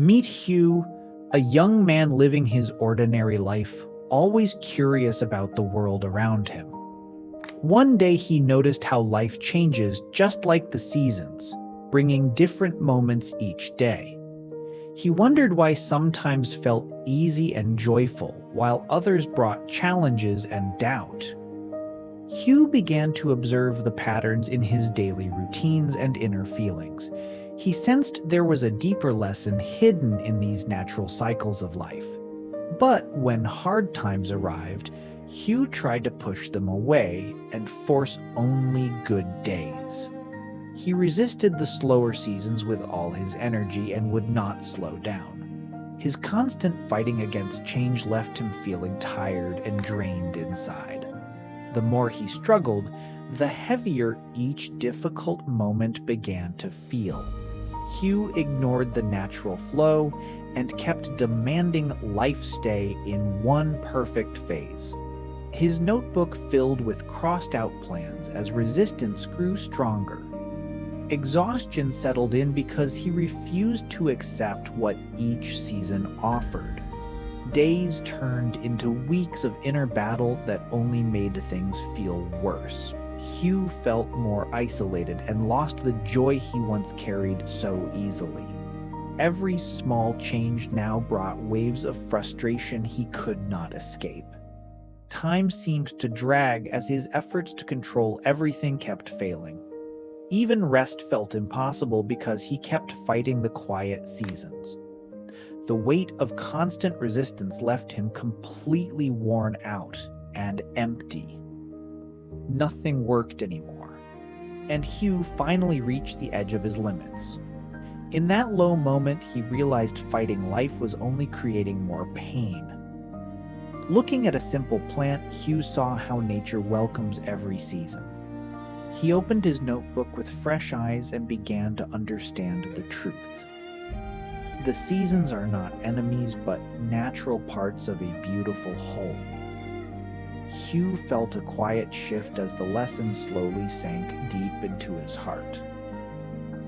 Meet Hugh, a young man living his ordinary life, always curious about the world around him. One day he noticed how life changes just like the seasons, bringing different moments each day. He wondered why sometimes felt easy and joyful, while others brought challenges and doubt. Hugh began to observe the patterns in his daily routines and inner feelings. He sensed there was a deeper lesson hidden in these natural cycles of life. But when hard times arrived, Hugh tried to push them away and force only good days. He resisted the slower seasons with all his energy and would not slow down. His constant fighting against change left him feeling tired and drained inside. The more he struggled, the heavier each difficult moment began to feel. Hugh ignored the natural flow and kept demanding life stay in one perfect phase. His notebook filled with crossed-out plans as resistance grew stronger. Exhaustion settled in because he refused to accept what each season offered. Days turned into weeks of inner battle that only made things feel worse. Hugh felt more isolated and lost the joy he once carried so easily. Every small change now brought waves of frustration he could not escape. Time seemed to drag as his efforts to control everything kept failing. Even rest felt impossible because he kept fighting the quiet seasons. The weight of constant resistance left him completely worn out and empty. Nothing worked anymore, and Hugh finally reached the edge of his limits. In that low moment, he realized fighting life was only creating more pain. Looking at a simple plant, Hugh saw how nature welcomes every season. He opened his notebook with fresh eyes and began to understand the truth. The seasons are not enemies, but natural parts of a beautiful whole. Hugh felt a quiet shift as the lesson slowly sank deep into his heart.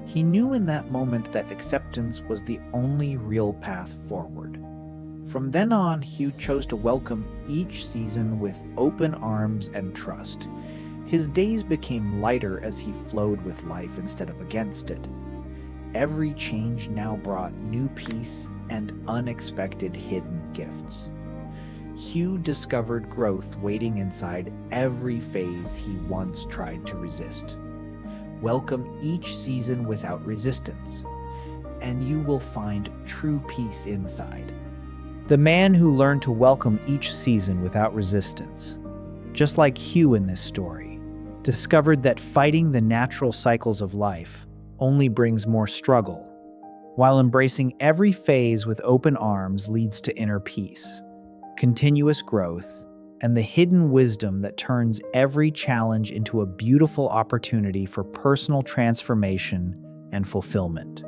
He knew in that moment that acceptance was the only real path forward. From then on, Hugh chose to welcome each season with open arms and trust. His days became lighter as he flowed with life instead of against it. Every change now brought new peace and unexpected hidden gifts. Hugh discovered growth waiting inside every phase he once tried to resist. Welcome each season without resistance, and you will find true peace inside. The man who learned to welcome each season without resistance, just like Hugh in this story, discovered that fighting the natural cycles of life only brings more struggle, while embracing every phase with open arms leads to inner peace, continuous growth, and the hidden wisdom that turns every challenge into a beautiful opportunity for personal transformation and fulfillment.